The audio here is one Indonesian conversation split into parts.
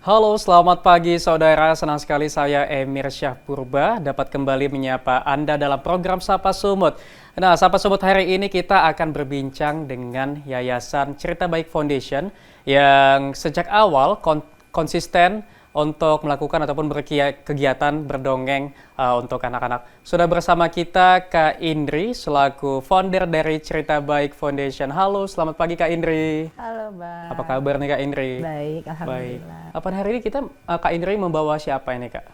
Halo, selamat pagi saudara. Senang sekali saya Emir Syahpurba dapat kembali menyapa Anda dalam program Sapa Sumut. Nah, Sapa Sumut hari ini kita akan berbincang dengan Yayasan Cerita Baik Foundation yang sejak awal konsisten untuk melakukan ataupun berkegiatan berdongeng untuk anak-anak. Sudah bersama kita Kak Indri selaku founder dari Cerita Baik Foundation. Halo, selamat pagi Kak Indri. Halo, Bang. Apa kabar nih Kak Indri? Baik, Baik. alhamdulillah. Apa hari ini kita Kak Indri membawa siapa ini Kak?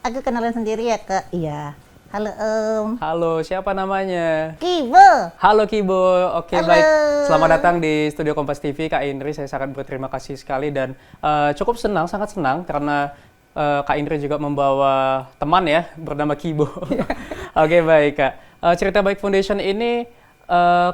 Aku kenalin sendiri ya, Kak. Iya. Halo, Om. Halo, siapa namanya? Kibo. Halo Kibo. Oke, Halo. baik. Selamat datang di Studio Kompas TV Kak Indri. Saya sangat berterima kasih sekali dan cukup senang, sangat senang karena Kak Indri juga membawa teman ya bernama Kibo. Oke, baik Kak. Cerita Baik Foundation ini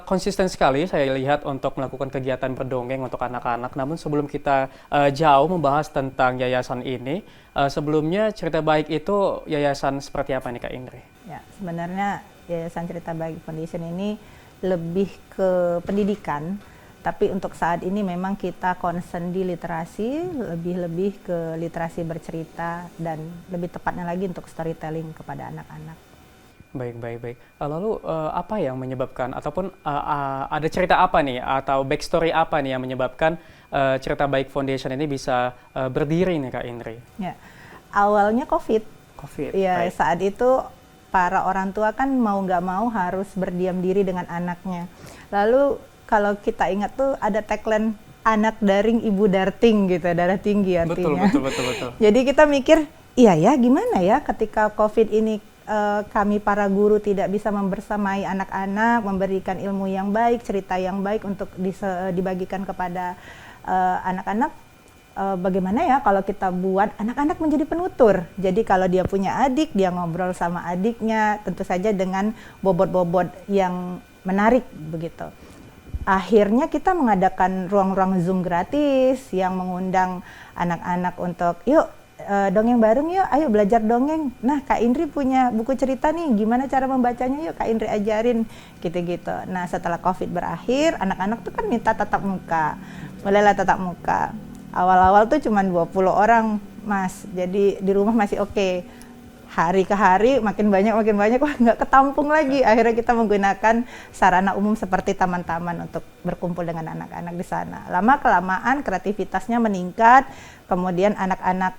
konsisten sekali saya lihat untuk melakukan kegiatan berdongeng untuk anak-anak. Namun sebelum kita jauh membahas tentang yayasan ini, sebelumnya Cerita Baik itu yayasan seperti apa nih Kak Indri? Ya, sebenarnya Yayasan Cerita Baik Foundation ini lebih ke pendidikan, tapi untuk saat ini memang kita concern di literasi, lebih ke literasi bercerita dan lebih tepatnya lagi untuk storytelling kepada anak-anak. Baik. Lalu apa yang menyebabkan ataupun ada cerita apa nih atau backstory apa nih yang menyebabkan Cerita Baik Foundation ini bisa berdiri nih Kak Indri? Ya, awalnya COVID. Ya, baik. saat itu para orang tua kan mau nggak mau harus berdiam diri dengan anaknya. Lalu kalau kita ingat tuh ada tagline anak daring ibu darting gitu, darah tinggi artinya. Betul. Jadi kita mikir, iya ya gimana ya ketika COVID ini kami para guru tidak bisa membersamai anak-anak, memberikan ilmu yang baik, cerita yang baik untuk dibagikan kepada anak-anak. Bagaimana ya kalau kita buat anak-anak menjadi penutur. Jadi kalau dia punya adik, dia ngobrol sama adiknya, tentu saja dengan bobot-bobot yang menarik begitu. Akhirnya kita mengadakan ruang-ruang Zoom gratis yang mengundang anak-anak untuk yuk dongeng bareng yuk, ayo belajar dongeng. Nah, Kak Indri punya buku cerita nih, gimana cara membacanya yuk Kak Indri ajarin, gitu-gitu. Nah, setelah COVID berakhir, anak-anak tuh kan minta tatap muka. Mulailah tatap muka. Awal-awal tuh cuma 20 orang, Mas. Jadi di rumah masih oke. Hari ke hari makin banyak, wah nggak ketampung lagi. Akhirnya kita menggunakan sarana umum seperti taman-taman untuk berkumpul dengan anak-anak di sana. Lama-kelamaan kreativitasnya meningkat, kemudian anak-anak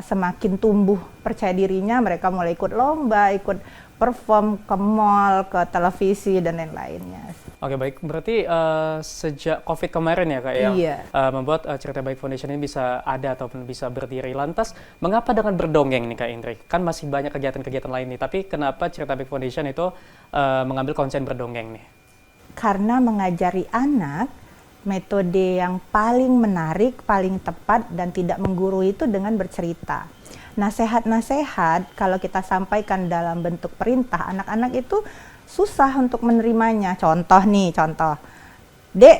semakin tumbuh percaya dirinya, mereka mulai ikut lomba, ikut perform ke mall, ke televisi, dan lain-lainnya. Oke, baik. Berarti sejak COVID kemarin ya Kak yang membuat Cerita Baik Foundation ini bisa ada ataupun bisa berdiri. Lantas, mengapa dengan berdongeng nih Kak Indri? Kan masih banyak kegiatan-kegiatan lain nih, tapi kenapa Cerita Baik Foundation itu mengambil konsen berdongeng nih? Karena mengajari anak metode yang paling menarik, paling tepat, dan tidak menggurui itu dengan bercerita. Nasihat-nasihat kalau kita sampaikan dalam bentuk perintah, anak-anak itu susah untuk menerimanya. Contoh, Dek,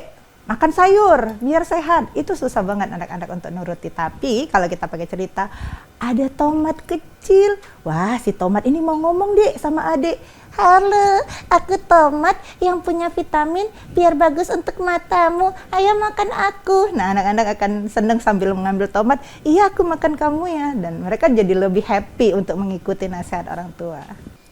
makan sayur biar sehat. Itu susah banget anak-anak untuk nuruti. Tapi kalau kita pakai cerita, ada tomat kecil. Wah, si tomat ini mau ngomong Dek sama adik. Halo, aku tomat yang punya vitamin biar bagus untuk matamu. Ayo makan aku. Nah, anak-anak akan senang sambil mengambil tomat. Iya, aku makan kamu ya. Dan mereka jadi lebih happy untuk mengikuti nasihat orang tua.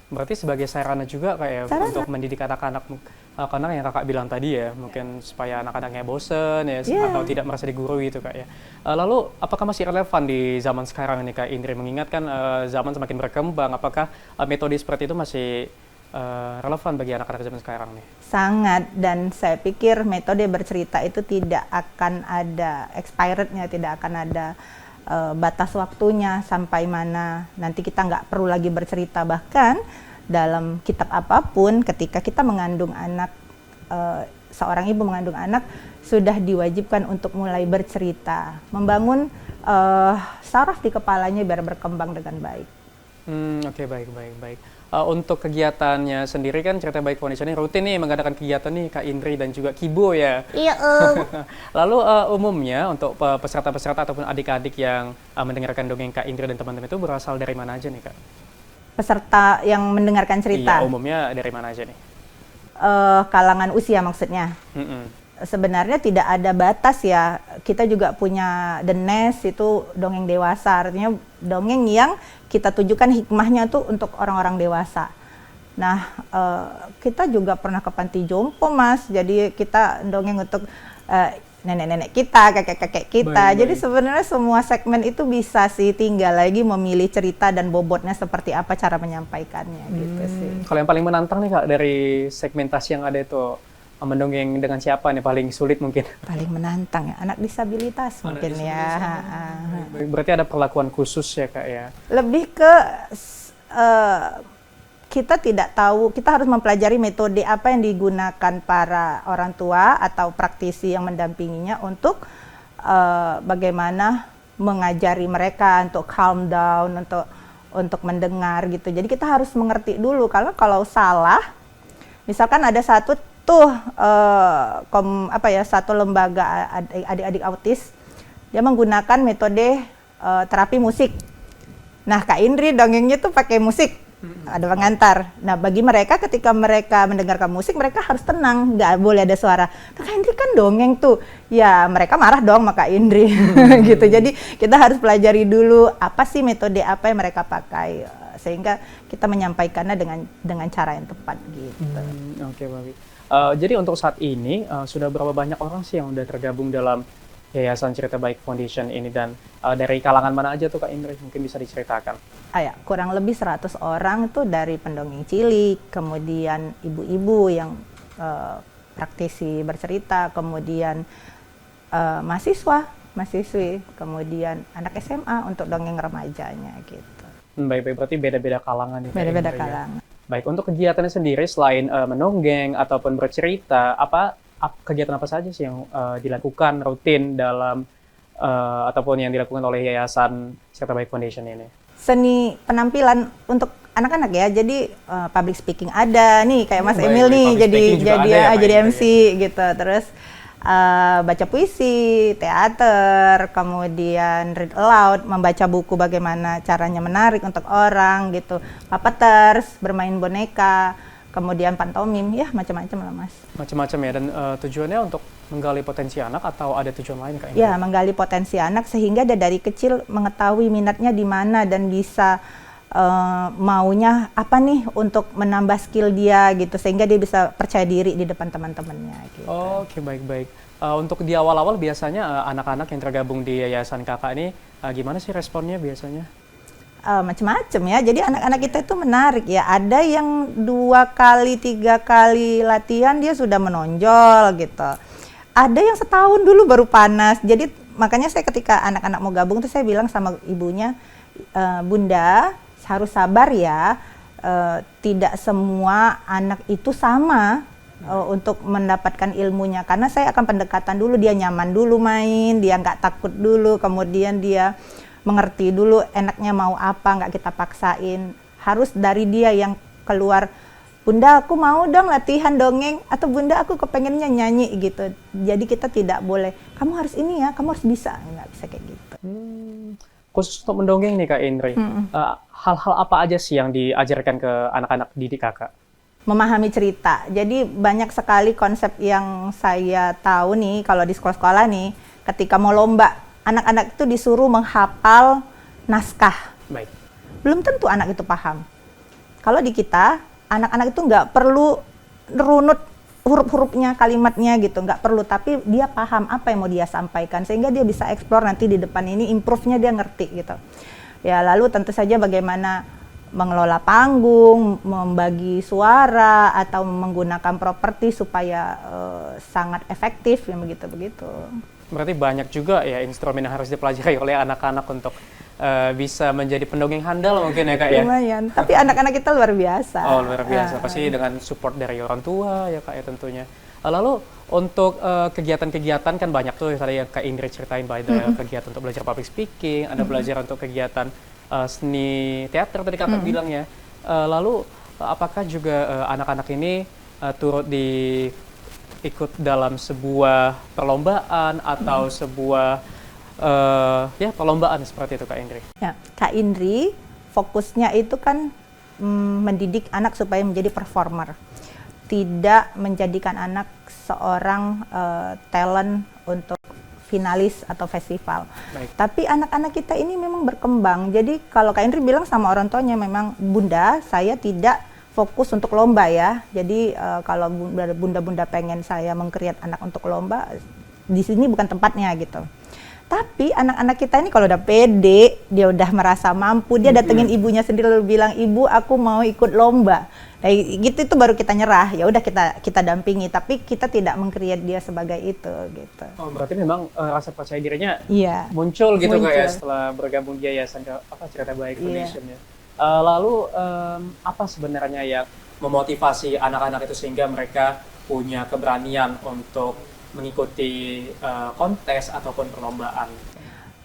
Berarti sebagai sarana juga kayak untuk mendidik anak-anak karena yang kakak bilang tadi ya, mungkin supaya anak-anaknya bosen ya atau tidak merasa digurui itu Kak ya. Lalu apakah masih relevan di zaman sekarang nih Kak Indri, mengingatkan zaman semakin berkembang, apakah metode seperti itu masih relevan bagi anak-anak zaman sekarang nih? Sangat, dan saya pikir metode bercerita itu tidak akan ada expirednya, tidak akan ada batas waktunya sampai mana nanti kita nggak perlu lagi bercerita. Bahkan dalam kitab apapun ketika kita mengandung anak, seorang ibu mengandung anak sudah diwajibkan untuk mulai bercerita, membangun saraf di kepalanya biar berkembang dengan baik. Oke, baik. Untuk kegiatannya sendiri kan Cerita Baik Foundation ini rutin nih mengadakan kegiatan nih Kak Indri dan juga Kibo ya. Iya Om. Lalu umumnya untuk peserta-peserta ataupun adik-adik yang mendengarkan dongeng Kak Indri dan teman-teman itu berasal dari mana aja nih Kak? Peserta yang mendengarkan cerita? Iya, umumnya dari mana aja nih? Kalangan usia maksudnya? sebenarnya tidak ada batas ya. Kita juga punya The Nest, itu dongeng dewasa, artinya dongeng yang kita tujukan hikmahnya tuh untuk orang-orang dewasa. Nah, kita juga pernah ke panti jompo, Mas. Jadi kita dongeng untuk nenek-nenek kita, kakek-kakek kita. Jadi sebenarnya semua segmen itu bisa sih, tinggal lagi memilih cerita dan bobotnya seperti apa cara menyampaikannya gitu sih. Kalau yang paling menantang nih Kak dari segmentasi yang ada itu, mendongeng dengan siapa nih paling sulit mungkin? Paling menantang ya, anak disabilitas mungkin ya. Berarti ada perlakuan khusus ya Kak ya? Lebih ke kita tidak tahu, kita harus mempelajari metode apa yang digunakan para orang tua atau praktisi yang mendampinginya untuk bagaimana mengajari mereka untuk calm down, untuk mendengar gitu. Jadi kita harus mengerti dulu, kalau salah, misalkan ada satu tuh satu lembaga adik-adik autis, dia menggunakan metode terapi musik. Nah, Kak Indri dongengnya tuh pakai musik. Ada pengantar. Nah, bagi mereka ketika mereka mendengarkan musik, mereka harus tenang, nggak boleh ada suara. Kak Indri kan dongeng tuh, ya mereka marah dong sama Kak Indri, gitu. Jadi kita harus pelajari dulu apa sih metode apa yang mereka pakai, sehingga kita menyampaikannya dengan cara yang tepat, gitu. Oke, Babi. Jadi untuk saat ini sudah berapa banyak orang sih yang udah tergabung dalam Yayasan Cerita Baik Foundation ini, dan dari kalangan mana aja tuh Kak Indri? Mungkin bisa diceritakan. Kurang lebih 100 orang itu dari pendongeng cilik, kemudian ibu-ibu yang praktisi bercerita, kemudian mahasiswi, kemudian anak SMA untuk dongeng remajanya gitu. Baik, berarti beda-beda kalangan nih. Beda-beda kalangan. Baik, untuk kegiatannya sendiri selain menonggeng ataupun bercerita, kegiatan apa saja sih yang dilakukan rutin dalam ataupun yang dilakukan oleh Yayasan Cerita Baik Foundation ini? Seni penampilan untuk anak-anak ya, jadi public speaking ada nih, kayak Mas Emil nih jadi MC gitu, terus baca puisi, teater, kemudian read aloud, membaca buku bagaimana caranya menarik untuk orang gitu, puppeters, bermain boneka, kemudian pantomim, ya macam-macam lah Mas. Macam-macam ya, dan tujuannya untuk menggali potensi anak atau ada tujuan lain Kak? Ya, menggali potensi anak sehingga dia dari kecil mengetahui minatnya di mana dan bisa maunya apa nih untuk menambah skill dia gitu, sehingga dia bisa percaya diri di depan teman-temannya gitu. Oke, baik-baik. Untuk di awal-awal biasanya anak-anak yang tergabung di Yayasan Kakak ini gimana sih responnya biasanya? Macam-macam ya, jadi anak-anak kita itu menarik ya, ada yang 2 kali 3 kali latihan dia sudah menonjol gitu, ada yang setahun dulu baru panas. Jadi makanya saya ketika anak-anak mau gabung tuh saya bilang sama ibunya, Bunda harus sabar ya, tidak semua anak itu sama untuk mendapatkan ilmunya, karena saya akan pendekatan dulu, dia nyaman dulu main, dia nggak takut dulu, kemudian dia mengerti dulu enaknya mau apa, nggak kita paksain. Harus dari dia yang keluar, Bunda aku mau dong latihan dongeng, atau Bunda aku kepengennya nyanyi gitu. Jadi kita tidak boleh, kamu harus ini ya, kamu harus bisa, nggak bisa kayak gitu. Khusus untuk mendongeng nih Kak Indri, hal-hal apa aja sih yang diajarkan ke anak-anak didik Kakak? Memahami cerita. Jadi banyak sekali konsep yang saya tahu nih kalau di sekolah-sekolah nih, ketika mau lomba, anak-anak itu disuruh menghafal naskah. Baik. Belum tentu anak itu paham. Kalau di kita, anak-anak itu nggak perlu runut huruf-hurufnya, kalimatnya gitu, nggak perlu. Tapi dia paham apa yang mau dia sampaikan, sehingga dia bisa eksplor nanti di depan ini, improve-nya dia ngerti gitu. Ya, lalu tentu saja bagaimana mengelola panggung, membagi suara, atau menggunakan properti supaya sangat efektif, yang begitu-begitu. Berarti banyak juga ya instrumen yang harus dipelajari oleh anak-anak untuk bisa menjadi pendongeng handal mungkin ya Kak ya? Lumayan, tapi anak-anak kita luar biasa. Oh, luar biasa, pasti dengan support dari orang tua ya Kak ya tentunya. Lalu untuk kegiatan-kegiatan kan banyak tuh tadi yang Kak Indri ceritain, ada kegiatan untuk belajar public speaking, ada belajar untuk kegiatan seni teater tadi Kakak bilang ya. Lalu apakah juga anak-anak ini turut ikut dalam sebuah perlombaan atau sebuah perlombaan seperti itu Kak Indri? Ya, Kak Indri fokusnya itu kan mendidik anak supaya menjadi performer. tidak menjadikan anak seorang talent untuk finalis atau festival. Baik. Tapi anak-anak kita ini memang berkembang. Jadi kalau Kak Indri bilang sama orang tuanya, memang Bunda, saya tidak fokus untuk lomba ya. Jadi kalau bunda-bunda pengen saya meng-create anak untuk lomba, di sini bukan tempatnya gitu. Tapi anak-anak kita ini kalau udah pede, dia udah merasa mampu, dia datengin ibunya sendiri lalu bilang, "Ibu, aku mau ikut lomba." Nah, gitu itu baru kita nyerah. Ya udah kita dampingi, tapi kita tidak meng-create dia sebagai itu gitu. Oh, berarti memang rasa percaya dirinya Iya. muncul gitu Kak ya Muncul. setelah bergabung di Yayasan Cerita Baik Iya. Foundation ya. Lalu apa sebenarnya yang memotivasi anak-anak itu sehingga mereka punya keberanian untuk mengikuti kontes ataupun perlombaan?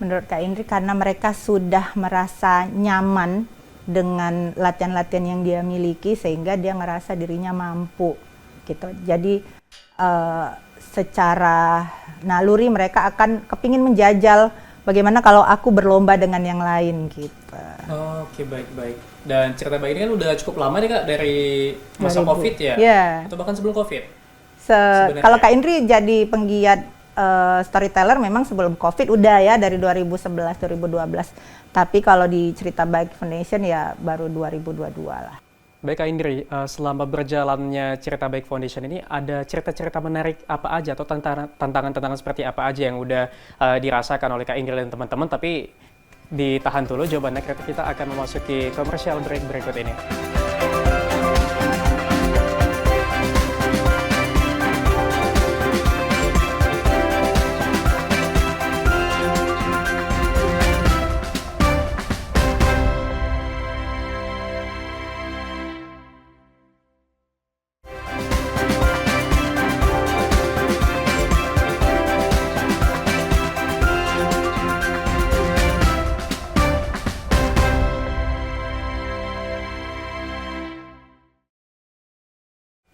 Menurut Kak Indri karena mereka sudah merasa nyaman dengan latihan-latihan yang dia miliki sehingga dia ngerasa dirinya mampu gitu. Jadi secara naluri mereka akan kepingin menjajal bagaimana kalau aku berlomba dengan yang lain gitu. Oke, baik-baik. Dan Cerita Baik ini kan udah cukup lama nih Kak, dari masa 2000. COVID ya? Iya. Atau bahkan sebelum COVID? Se- Kalau Kak Indri jadi penggiat storyteller memang sebelum COVID udah ya dari 2011 2012. Tapi kalau di Cerita Baik Foundation ya baru 2022 lah. Baik Kak Indri, selama berjalannya Cerita Baik Foundation ini ada cerita-cerita menarik apa aja atau tantangan-tantangan seperti apa aja yang udah dirasakan oleh Kak Indri dan teman-teman, tapi ditahan dulu jawabannya, kita akan memasuki commercial break berikut ini.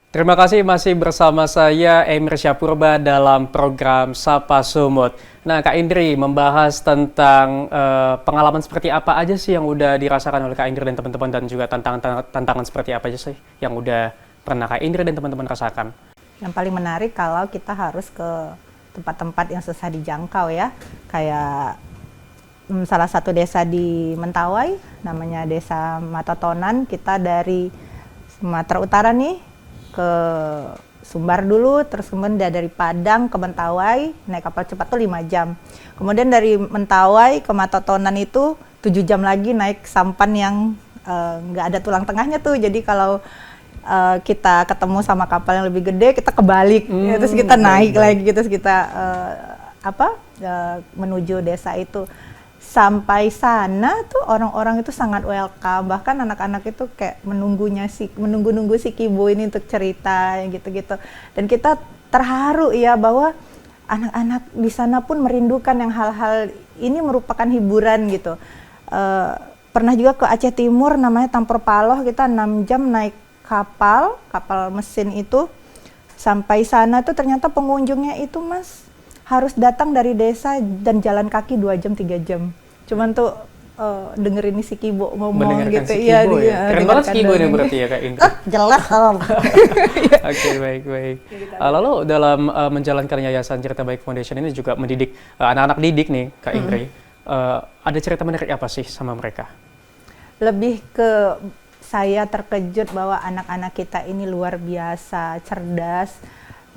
Terima kasih masih bersama saya Emir Syahpurba dalam program Sapa Sumut. Nah Kak Indri membahas tentang pengalaman seperti apa aja sih yang udah dirasakan oleh Kak Indri dan teman-teman, dan juga tantangan seperti apa aja sih yang udah pernah Kak Indri dan teman-teman rasakan. Yang paling menarik kalau kita harus ke tempat-tempat yang susah dijangkau ya. Kayak salah satu desa di Mentawai, namanya Desa Matatonan. Kita dari Sumatera Utara nih ke Sumbar dulu, terus kemudian dari Padang ke Mentawai, naik kapal cepat tuh 5 jam. Kemudian dari Mentawai ke Matatonan itu 7 jam lagi naik sampan yang nggak ada tulang tengahnya tuh. Jadi kalau kita ketemu sama kapal yang lebih gede, kita kebalik, ya, terus kita naik lagi gitu, terus kita menuju desa itu. Sampai sana tuh orang-orang itu sangat welcome, bahkan anak-anak itu kayak menunggu si Kibo ini untuk cerita gitu-gitu. Dan kita terharu ya bahwa anak-anak di sana pun merindukan yang hal-hal ini merupakan hiburan gitu. Pernah juga ke Aceh Timur namanya Tampur Paloh, kita 6 jam naik kapal mesin itu. Sampai sana tuh ternyata pengunjungnya itu Mas harus datang dari desa dan jalan kaki 2 jam 3 jam. Cuman tuh dengerin si Kibo ngomong gitu. Si Kibo ya. Keren banget si Kibo ini berarti ya Kak Indri. Jelas. Oke, baik. Lalu dalam menjalankan Yayasan Cerita Baik Foundation ini juga mendidik anak-anak didik nih Kak Indri. Ada cerita menarik apa sih sama mereka? Lebih ke saya terkejut bahwa anak-anak kita ini luar biasa cerdas.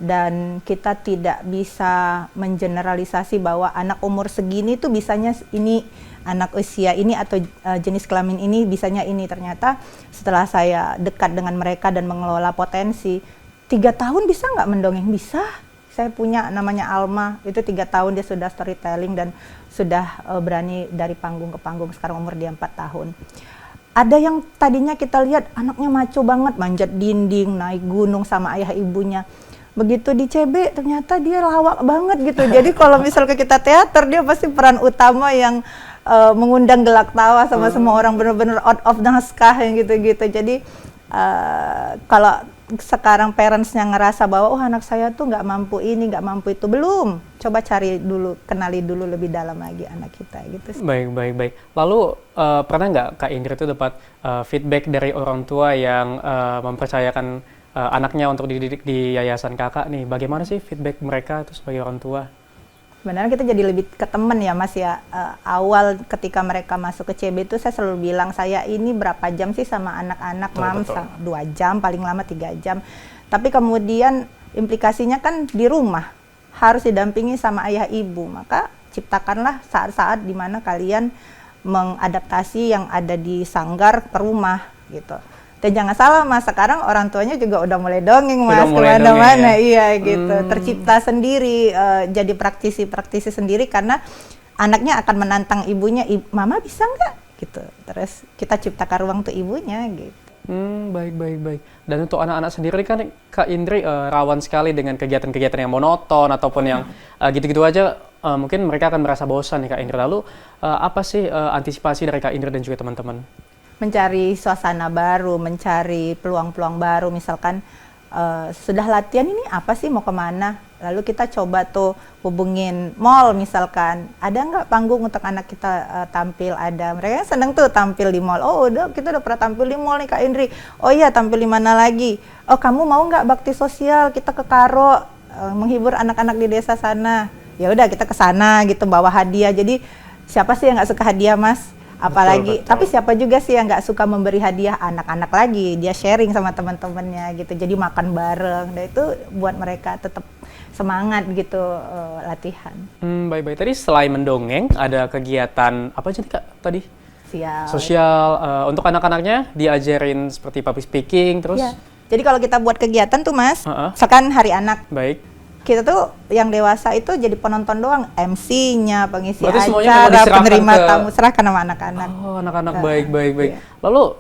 Dan kita tidak bisa mengeneralisasi bahwa anak umur segini tuh bisanya ini, anak usia ini atau jenis kelamin ini bisanya ini. Ternyata setelah saya dekat dengan mereka dan mengelola potensi, 3 tahun bisa nggak mendongeng? Bisa. Saya punya namanya Alma, itu 3 tahun dia sudah storytelling dan sudah berani dari panggung ke panggung, sekarang umur dia 4 tahun. Ada yang tadinya kita lihat anaknya maco banget, manjat dinding, naik gunung sama ayah ibunya. Begitu di CB ternyata dia lawak banget gitu. Jadi kalau misalnya kita teater, dia pasti peran utama yang mengundang gelak tawa sama semua orang, benar-benar out of the sky yang gitu-gitu. Jadi kalau sekarang parentsnya ngerasa bahwa anak saya tuh nggak mampu ini, nggak mampu itu, belum. Coba cari dulu, kenali dulu lebih dalam lagi anak kita gitu. Baik. Lalu pernah nggak Kak Indri itu dapat feedback dari orang tua yang mempercayakan anaknya untuk dididik di yayasan kakak nih, bagaimana sih feedback mereka itu sebagai orang tua? Sebenarnya kita jadi lebih ke temen ya Mas ya. Awal ketika mereka masuk ke CB itu saya selalu bilang, saya ini berapa jam sih sama anak-anak, Mam? 2 jam, paling lama 3 jam. Tapi kemudian implikasinya kan di rumah, harus didampingi sama ayah ibu. Maka ciptakanlah saat-saat di mana kalian mengadaptasi yang ada di sanggar ke rumah gitu. Dan jangan salah Mas, sekarang orang tuanya juga udah mulai dongeng Mas, kemana-mana, ya? Iya gitu. Tercipta sendiri, jadi praktisi-praktisi sendiri karena anaknya akan menantang ibunya, Mama bisa nggak? Gitu. Terus kita ciptakan ruang untuk ibunya gitu. Baik. Dan untuk anak-anak sendiri kan Kak Indri rawan sekali dengan kegiatan-kegiatan yang monoton ataupun yang gitu-gitu aja, mungkin mereka akan merasa bosan nih Kak Indri. Lalu apa sih antisipasi dari Kak Indri dan juga teman-teman? Mencari suasana baru, mencari peluang-peluang baru, misalkan sudah latihan ini apa sih, mau kemana? Lalu kita coba tuh hubungin mall misalkan, ada nggak panggung untuk anak kita tampil? Ada, mereka seneng tuh tampil di mall. Oh udah, kita udah pernah tampil di mall nih Kak Indri. Oh iya, tampil di mana lagi? Oh kamu mau nggak bakti sosial, kita ke Karo, menghibur anak-anak di desa sana. Ya udah kita ke sana gitu, bawa hadiah. Jadi siapa sih yang nggak suka hadiah Mas? Apalagi, betul. Tapi siapa juga sih yang nggak suka memberi hadiah? Anak-anak lagi, dia sharing sama teman-temannya gitu, jadi makan bareng, dan itu buat mereka tetap semangat gitu latihan. Baik. Tadi selain mendongeng, ada kegiatan apa aja nih Kak tadi? Sosial. Untuk anak-anaknya diajarin seperti public speaking, terus? Ya. Jadi kalau kita buat kegiatan tuh Mas, misalkan Hari Anak. Baik. Kita tuh yang dewasa itu jadi penonton doang, MC-nya, pengisi berarti acara, penerima tamu, serahkan sama anak-anak. Oh, anak-anak, baik. Iya. Lalu,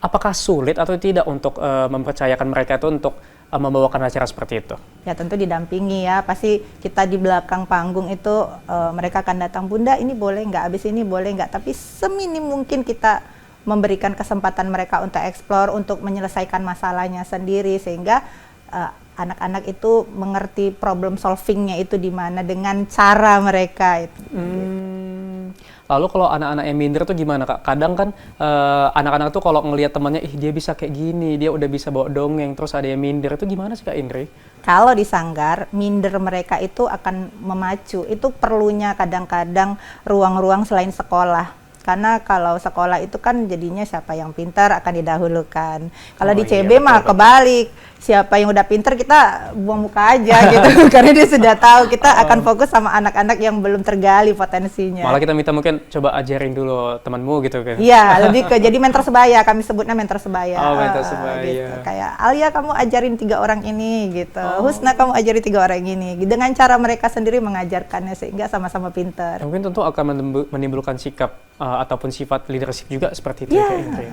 apakah sulit atau tidak untuk mempercayakan mereka itu untuk membawakan acara seperti itu? Ya tentu didampingi ya, pasti kita di belakang panggung itu mereka akan datang, Bunda ini boleh nggak, abis ini boleh nggak, tapi seminim mungkin kita memberikan kesempatan mereka untuk eksplor, untuk menyelesaikan masalahnya sendiri, sehingga anak-anak itu mengerti problem solvingnya itu di mana dengan cara mereka itu. Lalu kalau anak-anak yang minder tuh gimana Kak? Kadang kan anak-anak tuh kalau ngelihat temannya, dia bisa kayak gini, dia udah bisa bawa dongeng, terus ada yang minder, itu gimana sih Kak Indri? Kalau di sanggar, minder mereka itu akan memacu. Itu perlunya kadang-kadang ruang-ruang selain sekolah. Karena kalau sekolah itu kan jadinya siapa yang pintar akan didahulukan. Kalau di CB mah kebalik, siapa yang udah pintar kita buang muka aja gitu. Karena dia sudah tahu kita akan fokus sama anak-anak yang belum tergali potensinya. Malah kita minta mungkin coba ajarin dulu temanmu gitu kan? Iya, lebih ke jadi mentor sebaya, kami sebutnya mentor sebaya. Oh, mentor sebaya. Gitu. Kayak Alia kamu ajarin 3 orang ini gitu. Husna kamu ajarin 3 orang ini. Dengan cara mereka sendiri mengajarkannya sehingga sama-sama pintar. Mungkin tentu akan menimbulkan sikap ataupun sifat leadership juga seperti itu ya Kak Indri.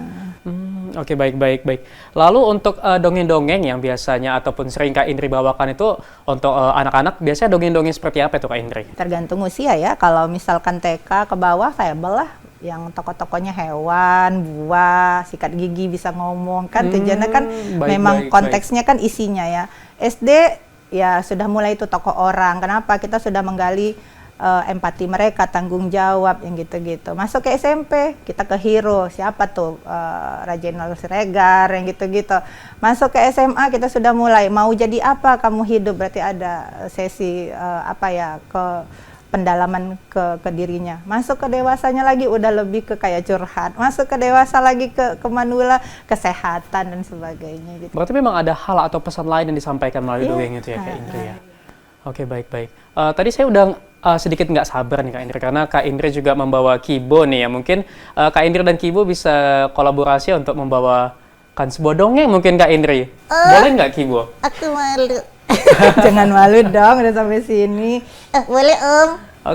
Oke, baik. Lalu untuk dongeng-dongeng yang biasanya ataupun sering Kak Indri bawakan itu untuk anak-anak, biasanya dongeng-dongeng seperti apa itu Kak Indri? Tergantung usia ya. Kalau misalkan TK ke bawah, fable lah. Yang tokoh-tokohnya hewan, buah, sikat gigi, bisa ngomong. Kan tujuannya kan memang konteksnya kan isinya ya. SD ya sudah mulai itu tokoh orang. Kenapa? Kita sudah menggali empati mereka, tanggung jawab, yang gitu-gitu. Masuk ke SMP, kita ke hero, siapa tuh? Reginald Siregar, yang gitu-gitu. Masuk ke SMA, kita sudah mulai, mau jadi apa kamu hidup, berarti ada sesi ke pendalaman ke dirinya. Masuk ke dewasanya lagi, udah lebih ke kayak curhat. Masuk ke dewasa lagi ke manula, kesehatan, dan sebagainya. Gitu. Berarti memang ada hal atau pesan lain yang disampaikan melalui dongeng itu ya Kak Indri ya? Oke, baik. Tadi saya udah sedikit nggak sabar nih Kak Indri, karena Kak Indri juga membawa Kibo nih ya. Mungkin Kak Indri dan Kibo bisa kolaborasi untuk membawakan sebuah dongeng mungkin Kak Indri. Boleh nggak Kibo? Aku malu. Jangan malu dong, udah sampai sini. Boleh Om.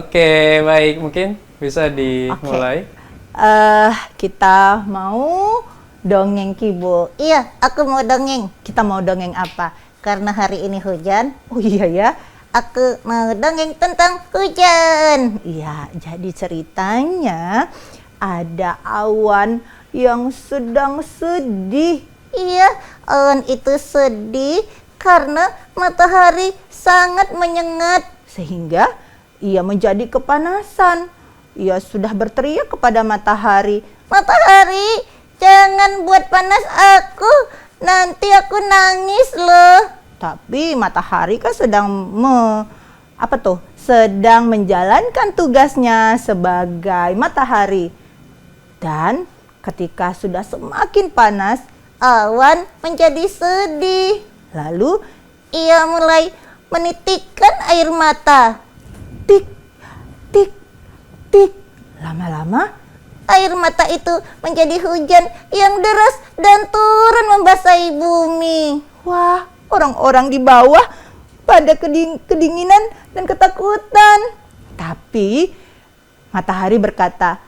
Oke, baik. Mungkin bisa dimulai. Kita mau dongeng Kibo. Iya, aku mau dongeng. Kita mau dongeng apa? Karena hari ini hujan. Oh iya ya. Aku mau dongeng tentang hujan. Iya, jadi ceritanya ada awan yang sedang sedih. Iya, awan itu sedih karena matahari sangat menyengat. Sehingga ia menjadi kepanasan. Ia sudah berteriak kepada matahari. Matahari, jangan buat panas aku. nanti aku nangis loh. Tapi matahari kan sedang menjalankan tugasnya sebagai matahari. Dan ketika sudah semakin panas, Awan menjadi sedih. lalu Ia mulai menitikkan air mata. tik, tik, tik. Lama-lama, Air mata itu menjadi hujan yang deras dan turun membasahi bumi. wah, orang-orang di bawah pada kedinginan dan ketakutan. Tapi matahari berkata,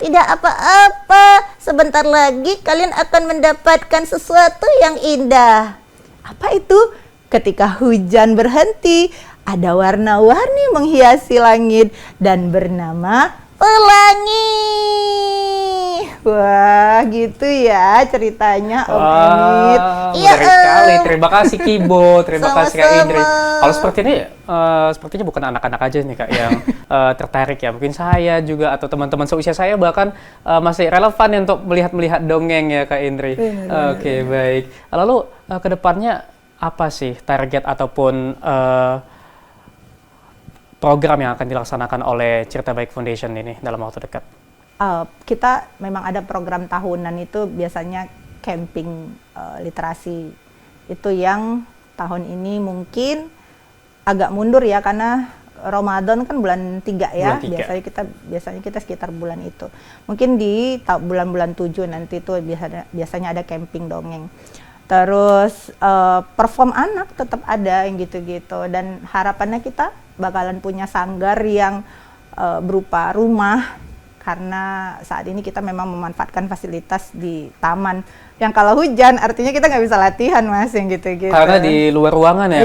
Tidak apa-apa. Sebentar lagi kalian akan mendapatkan sesuatu yang indah. apa itu? Ketika hujan berhenti, ada warna-warni menghiasi langit dan bernama Pelangi. wah, gitu ya ceritanya Om Emit. Iya, Menarik sekali. Terima kasih Kibo, terima kasih Kak Sama-sama. Indri. Kalau seperti ini, sepertinya bukan anak-anak aja nih Kak yang tertarik ya. Mungkin saya juga atau teman-teman seusia saya bahkan masih relevan untuk melihat dongeng ya Kak Indri. Oke, baik. Lalu ke depannya apa sih target ataupun program yang akan dilaksanakan oleh Cerita Baik Foundation ini dalam waktu dekat? Kita memang ada program tahunan itu biasanya camping literasi. Itu yang tahun ini mungkin agak mundur ya karena Ramadan kan bulan 3 ya. Bulan 3. Biasanya kita sekitar bulan itu. Mungkin di bulan-bulan 7 nanti itu biasanya ada camping dongeng. Terus perform anak tetap ada yang gitu-gitu, dan harapannya kita bakalan punya sanggar yang berupa rumah, karena saat ini kita memang memanfaatkan fasilitas di taman yang kalau hujan artinya kita nggak bisa latihan Mas, yang gitu-gitu. Karena di luar ruangan ya.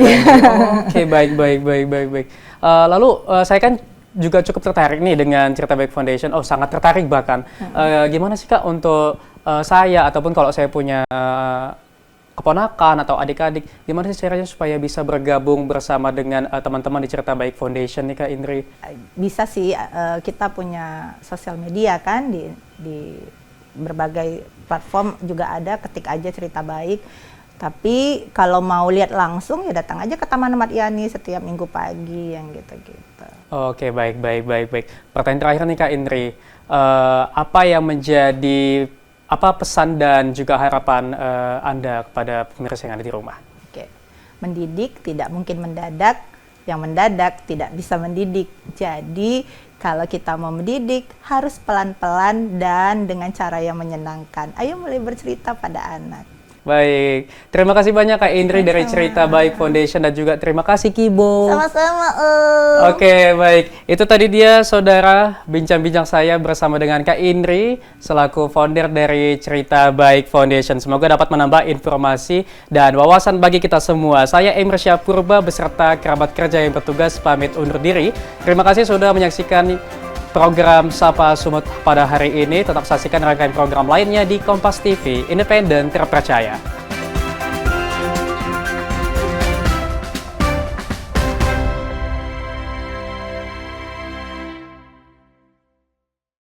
Oke, baik. Lalu saya kan juga cukup tertarik nih dengan Cerita Baik Foundation. Oh, sangat tertarik bahkan. Gimana sih Kak untuk saya ataupun kalau saya punya keponakan atau adik-adik, gimana sih caranya supaya bisa bergabung bersama dengan teman-teman di Cerita Baik Foundation nih Kak Indri? Bisa sih, kita punya sosial media kan di berbagai platform juga ada, ketik aja Cerita Baik. Tapi kalau mau lihat langsung ya datang aja ke Taman Ahmad Yani setiap minggu pagi yang gitu-gitu. Oke, baik. Pertanyaan terakhir nih Kak Indri, apa yang menjadi pesan dan juga harapan Anda kepada pemirsa yang ada di rumah? Oke. Mendidik tidak mungkin mendadak, yang mendadak tidak bisa mendidik. Jadi kalau kita mau mendidik harus pelan-pelan dan dengan cara yang menyenangkan. Ayo mulai bercerita pada anak. Baik, terima kasih banyak Kak Indri dari Cerita Baik Foundation dan juga terima kasih Kibo. Sama-sama, Oke, baik. Itu tadi dia saudara bincang-bincang saya bersama dengan Kak Indri selaku founder dari Cerita Baik Foundation. Semoga dapat menambah informasi dan wawasan bagi kita semua. Saya Emir Syahpurba beserta kerabat kerja yang bertugas pamit undur diri. Terima kasih sudah menyaksikan program Sapa Sumut pada hari ini. Tetap saksikan rangkaian program lainnya di Kompas TV, independen terpercaya.